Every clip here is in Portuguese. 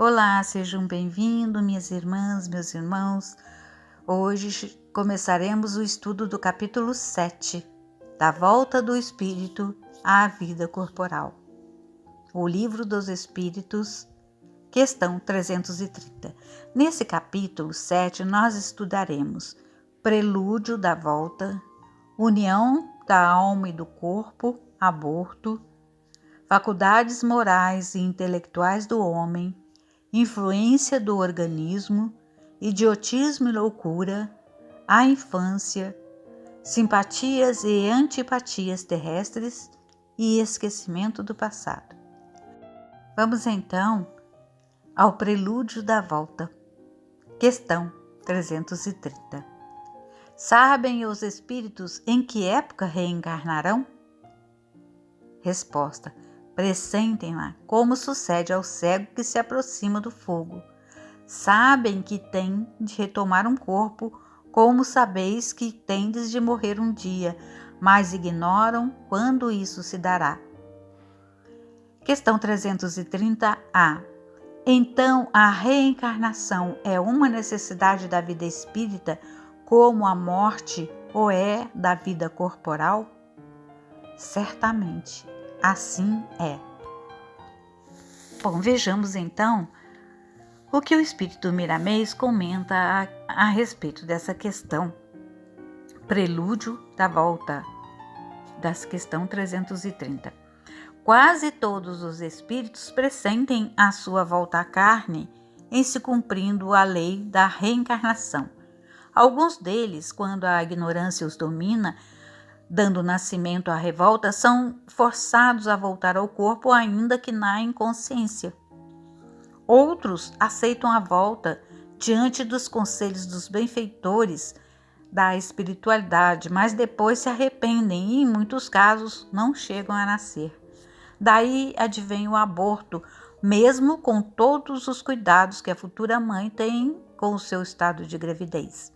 Olá, sejam bem-vindos, minhas irmãs, meus irmãos. Hoje começaremos o estudo do capítulo 7, da volta do espírito à vida corporal. O Livro dos Espíritos, questão 330. Nesse capítulo 7, nós estudaremos prelúdio da volta, união da alma e do corpo, aborto, faculdades morais e intelectuais do homem, influência do organismo, idiotismo e loucura, a infância, simpatias e antipatias terrestres e esquecimento do passado. Vamos então ao prelúdio da volta. Questão 330. Sabem os espíritos em que época reencarnarão? Resposta: pressentem-na, como sucede ao cego que se aproxima do fogo. Sabem que têm de retomar um corpo, como sabeis que tendes de morrer um dia, mas ignoram quando isso se dará. Questão 330-A. Então, a reencarnação é uma necessidade da vida espírita, como a morte o é da vida corporal? Certamente, assim é. Bom, vejamos então o que o Espírito Miramês comenta a respeito dessa questão. Prelúdio da volta, das questão 330. Quase todos os espíritos pressentem a sua volta à carne em se cumprindo a lei da reencarnação. Alguns deles, quando a ignorância os domina, dando nascimento à revolta, são forçados a voltar ao corpo ainda que na inconsciência. Outros aceitam a volta diante dos conselhos dos benfeitores da espiritualidade, mas depois se arrependem e, em muitos casos, não chegam a nascer. Daí advém o aborto, mesmo com todos os cuidados que a futura mãe tem com o seu estado de gravidez.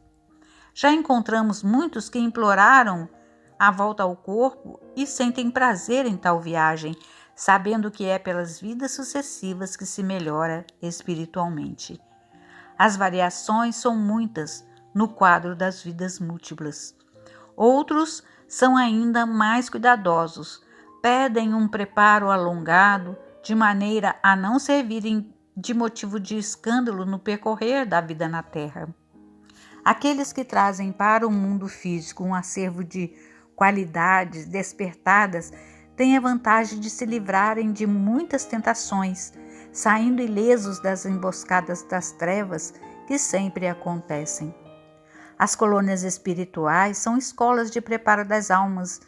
Já encontramos muitos que imploraram a volta ao corpo e sentem prazer em tal viagem, sabendo que é pelas vidas sucessivas que se melhora espiritualmente. As variações são muitas no quadro das vidas múltiplas. Outros são ainda mais cuidadosos, pedem um preparo alongado, de maneira a não servirem de motivo de escândalo no percorrer da vida na Terra. Aqueles que trazem para o mundo físico um acervo de qualidades despertadas têm a vantagem de se livrarem de muitas tentações, saindo ilesos das emboscadas das trevas que sempre acontecem. As colônias espirituais são escolas de preparo das almas,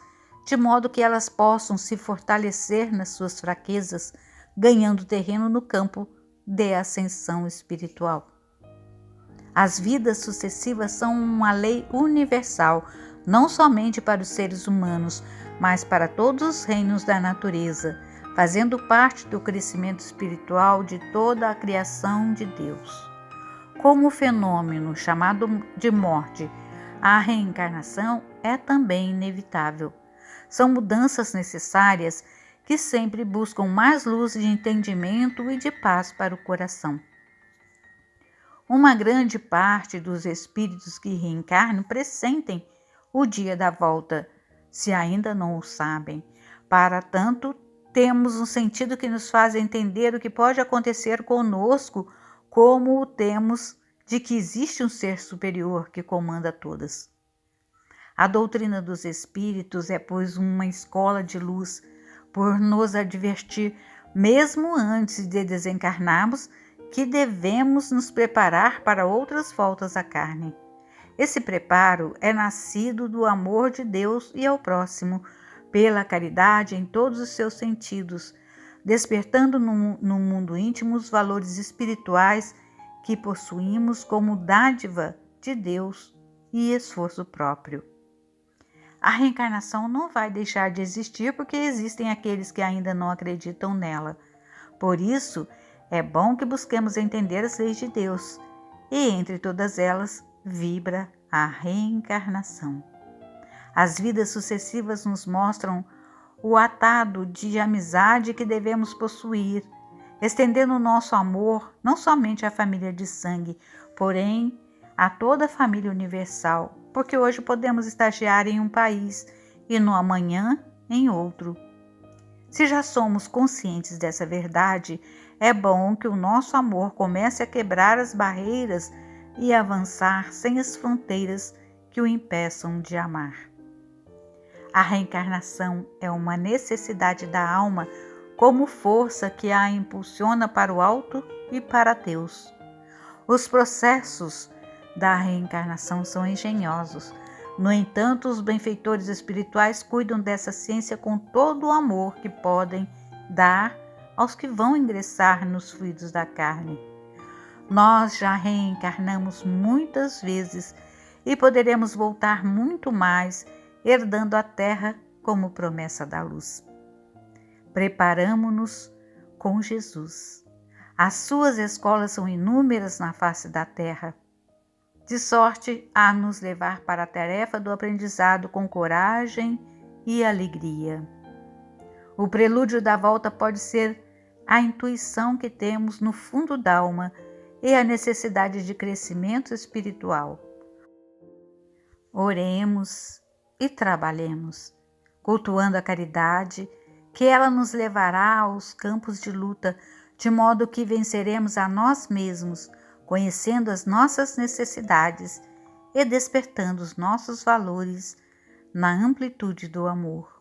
de modo que elas possam se fortalecer nas suas fraquezas, ganhando terreno no campo de ascensão espiritual. As vidas sucessivas são uma lei universal, não somente para os seres humanos, mas para todos os reinos da natureza, fazendo parte do crescimento espiritual de toda a criação de Deus. Como o fenômeno chamado de morte, a reencarnação é também inevitável. São mudanças necessárias que sempre buscam mais luz de entendimento e de paz para o coração. Uma grande parte dos espíritos que reencarnam pressentem o dia da volta, se ainda não o sabem. Para tanto, temos um sentido que nos faz entender o que pode acontecer conosco, como o temos de que existe um ser superior que comanda todas. A doutrina dos espíritos é, pois, uma escola de luz, por nos advertir, mesmo antes de desencarnarmos, que devemos nos preparar para outras voltas à carne. Esse preparo é nascido do amor de Deus e ao próximo, pela caridade em todos os seus sentidos, despertando no mundo íntimo os valores espirituais que possuímos como dádiva de Deus e esforço próprio. A reencarnação não vai deixar de existir porque existem aqueles que ainda não acreditam nela. Por isso, é bom que busquemos entender as leis de Deus, e entre todas elas vibra a reencarnação. As vidas sucessivas nos mostram o atado de amizade que devemos possuir estendendo o nosso amor não somente à família de sangue, porém a toda a família universal, porque hoje podemos estagiar em um país e no amanhã em outro. Se já somos conscientes dessa verdade, é bom que o nosso amor comece a quebrar as barreiras e avançar sem as fronteiras que o impeçam de amar. A reencarnação é uma necessidade da alma como força que a impulsiona para o alto e para Deus. Os processos da reencarnação são engenhosos. No entanto, os benfeitores espirituais cuidam dessa ciência com todo o amor que podem dar aos que vão ingressar nos fluidos da carne. Nós já reencarnamos muitas vezes e poderemos voltar muito mais, herdando a terra como promessa da luz. Preparamo-nos com Jesus. As suas escolas são inúmeras na face da terra, de sorte a nos levar para a tarefa do aprendizado com coragem e alegria. O prelúdio da volta pode ser a intuição que temos no fundo da alma e a necessidade de crescimento espiritual. Oremos e trabalhemos, cultuando a caridade, que ela nos levará aos campos de luta, de modo que venceremos a nós mesmos, conhecendo as nossas necessidades e despertando os nossos valores na amplitude do amor.